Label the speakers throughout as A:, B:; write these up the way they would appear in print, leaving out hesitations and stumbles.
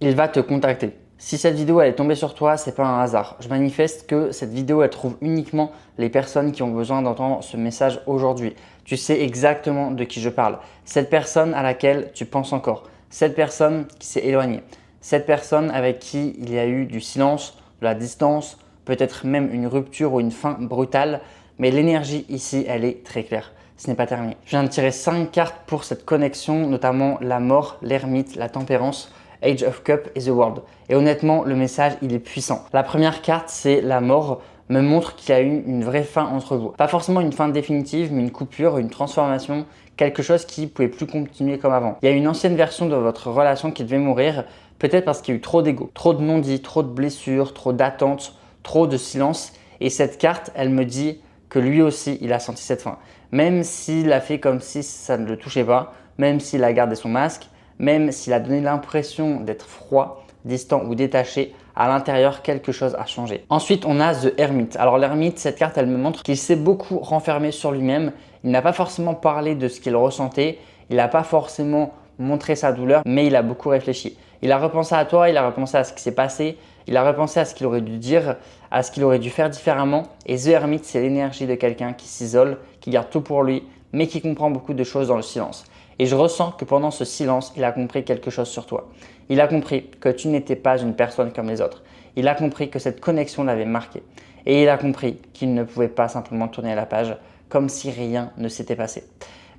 A: Il va te contacter. Si cette vidéo elle est tombée sur toi, c'est pas un hasard. Je manifeste que cette vidéo elle trouve uniquement les personnes qui ont besoin d'entendre ce message aujourd'hui. Tu sais exactement de qui je parle. Cette personne à laquelle tu penses encore. Cette personne qui s'est éloignée. Cette personne avec qui il y a eu du silence, de la distance, peut-être même une rupture ou une fin brutale. Mais l'énergie ici, elle est très claire. Ce n'est pas terminé. Je viens de tirer 5 cartes pour cette connexion, notamment la mort, l'ermite, la tempérance, Age of Cup et The World. Et honnêtement, le message, il est puissant. La première carte, c'est la mort, me montre qu'il y a eu une vraie fin entre vous. Pas forcément une fin définitive, mais une coupure, une transformation, quelque chose qui ne pouvait plus continuer comme avant. Il y a une ancienne version de votre relation qui devait mourir, peut-être parce qu'il y a eu trop d'ego, trop de non-dits, trop de blessures, trop d'attentes, trop de silence. Et cette carte, elle me dit que lui aussi, il a senti cette fin. Même s'il a fait comme si ça ne le touchait pas, même s'il a gardé son masque, même s'il a donné l'impression d'être froid, distant ou détaché, à l'intérieur, quelque chose a changé. Ensuite, on a The Hermit. Alors l'Hermite, cette carte, elle me montre qu'il s'est beaucoup renfermé sur lui-même. Il n'a pas forcément parlé de ce qu'il ressentait. Il n'a pas forcément montré sa douleur, mais il a beaucoup réfléchi. Il a repensé à toi, il a repensé à ce qui s'est passé, il a repensé à ce qu'il aurait dû dire, à ce qu'il aurait dû faire différemment. Et The Hermit, c'est l'énergie de quelqu'un qui s'isole, qui garde tout pour lui, mais qui comprend beaucoup de choses dans le silence. Et je ressens que pendant ce silence, il a compris quelque chose sur toi. Il a compris que tu n'étais pas une personne comme les autres. Il a compris que cette connexion l'avait marqué. Et il a compris qu'il ne pouvait pas simplement tourner la page comme si rien ne s'était passé.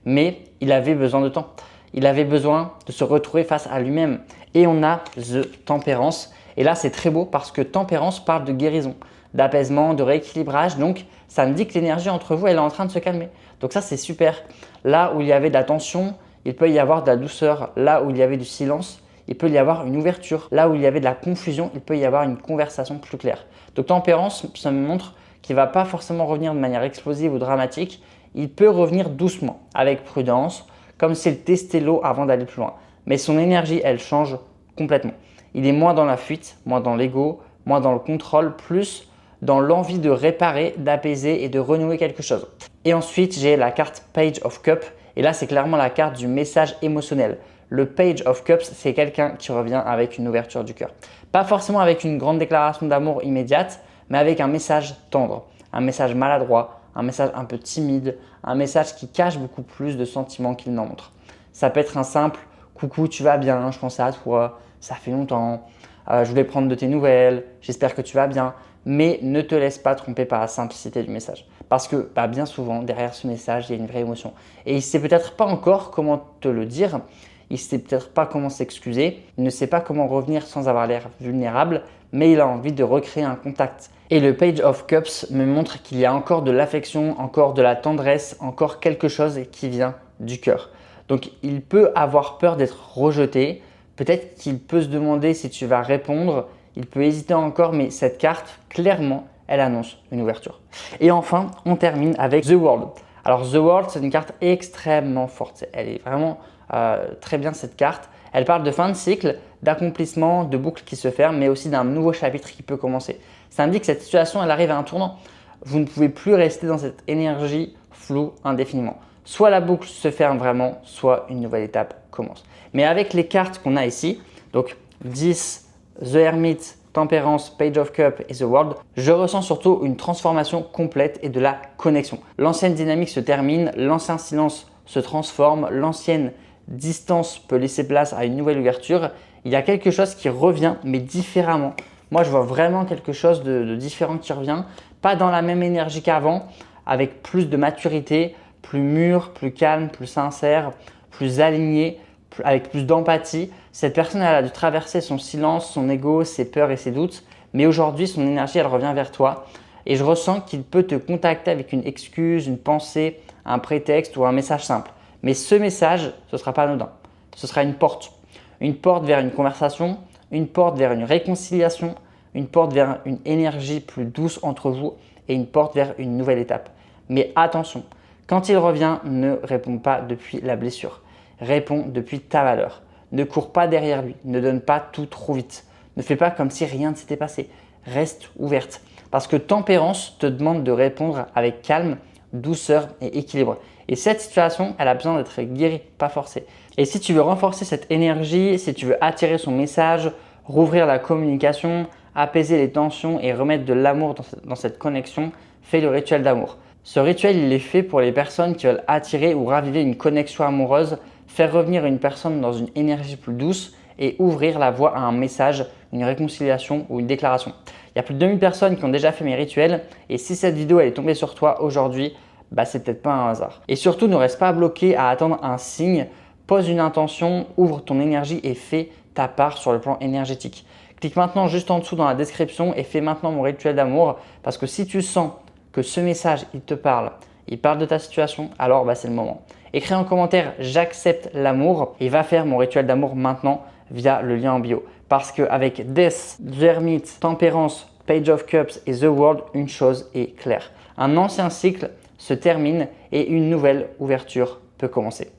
A: Mais il avait besoin de temps. Il avait besoin de se retrouver face à lui-même. Et on a The Tempérance. Et là, c'est très beau parce que Tempérance parle de guérison, d'apaisement, de rééquilibrage. Donc, ça me dit que l'énergie entre vous, elle est en train de se calmer. Donc ça, c'est super. Là où il y avait de la tension, il peut y avoir de la douceur. Là où il y avait du silence, il peut y avoir une ouverture. Là où il y avait de la confusion, il peut y avoir une conversation plus claire. Donc Tempérance, ça me montre qu'il ne va pas forcément revenir de manière explosive ou dramatique. Il peut revenir doucement, avec prudence, comme s'il testait l'eau avant d'aller plus loin. Mais son énergie, elle change complètement. Il est moins dans la fuite, moins dans l'ego, moins dans le contrôle, plus dans l'envie de réparer, d'apaiser et de renouer quelque chose. Et ensuite, j'ai la carte Page of Cups. Et là, c'est clairement la carte du message émotionnel. Le Page of Cups, c'est quelqu'un qui revient avec une ouverture du cœur. Pas forcément avec une grande déclaration d'amour immédiate, mais avec un message tendre, un message maladroit, un message un peu timide, un message qui cache beaucoup plus de sentiments qu'il n'en montre. Ça peut être un simple « Coucou, tu vas bien, je pensais à toi, ça fait longtemps, je voulais prendre de tes nouvelles, j'espère que tu vas bien ». Mais ne te laisse pas tromper par la simplicité du message. Parce que bien souvent, derrière ce message, il y a une vraie émotion. Et il ne sait peut-être pas encore comment te le dire, il ne sait peut-être pas comment s'excuser, il ne sait pas comment revenir sans avoir l'air vulnérable, mais il a envie de recréer un contact. Et le Page of Cups me montre qu'il y a encore de l'affection, encore de la tendresse, encore quelque chose qui vient du cœur. Donc il peut avoir peur d'être rejeté, peut-être qu'il peut se demander si tu vas répondre, il peut hésiter encore, mais cette carte, clairement, elle annonce une ouverture. Et enfin, on termine avec The World. Alors The World, c'est une carte extrêmement forte. Elle est vraiment très bien cette carte. Elle parle de fin de cycle, d'accomplissement, de boucle qui se ferme, mais aussi d'un nouveau chapitre qui peut commencer. Ça indique que cette situation, elle arrive à un tournant. Vous ne pouvez plus rester dans cette énergie floue indéfiniment. Soit la boucle se ferme vraiment, soit une nouvelle étape commence. Mais avec les cartes qu'on a ici, donc 10, The Hermit, Tempérance, Page of Cups et The World, je ressens surtout une transformation complète et de la connexion. L'ancienne dynamique se termine, l'ancien silence se transforme, l'ancienne distance peut laisser place à une nouvelle ouverture. Il y a quelque chose qui revient, mais différemment. Moi, je vois vraiment quelque chose de différent qui revient, pas dans la même énergie qu'avant, avec plus de maturité, plus mûr, plus calme, plus sincère, plus aligné, avec plus d'empathie. Cette personne, elle a dû traverser son silence, son ego, ses peurs et ses doutes. Mais aujourd'hui, son énergie, elle revient vers toi. Et je ressens qu'il peut te contacter avec une excuse, une pensée, un prétexte ou un message simple. Mais ce message, ce ne sera pas anodin. Ce sera une porte. Une porte vers une conversation, une porte vers une réconciliation, une porte vers une énergie plus douce entre vous et une porte vers une nouvelle étape. Mais attention, quand il revient, ne réponds pas depuis la blessure. Réponds depuis ta valeur. Ne cours pas derrière lui. Ne donne pas tout trop vite. Ne fais pas comme si rien ne s'était passé. Reste ouverte. Parce que Tempérance te demande de répondre avec calme, douceur et équilibre. Et cette situation, elle a besoin d'être guérie, pas forcée. Et si tu veux renforcer cette énergie, si tu veux attirer son message, rouvrir la communication, apaiser les tensions et remettre de l'amour dans cette connexion, fais le rituel d'amour. Ce rituel, il est fait pour les personnes qui veulent attirer ou raviver une connexion amoureuse, faire revenir une personne dans une énergie plus douce et ouvrir la voie à un message, une réconciliation ou une déclaration. Il y a plus de 2000 personnes qui ont déjà fait mes rituels et si cette vidéo elle est tombée sur toi aujourd'hui, c'est peut-être pas un hasard. Et surtout, ne reste pas bloqué à attendre un signe, pose une intention, ouvre ton énergie et fais ta part sur le plan énergétique. Clique maintenant juste en dessous dans la description et fais maintenant mon rituel d'amour parce que si tu sens que ce message il te parle, il parle de ta situation, alors c'est le moment. Écris en commentaire « J'accepte l'amour » et va faire mon rituel d'amour maintenant via le lien en bio. Parce qu'avec Death, The Hermit, Tempérance, Page of Cups et The World, une chose est claire. Un ancien cycle se termine et une nouvelle ouverture peut commencer.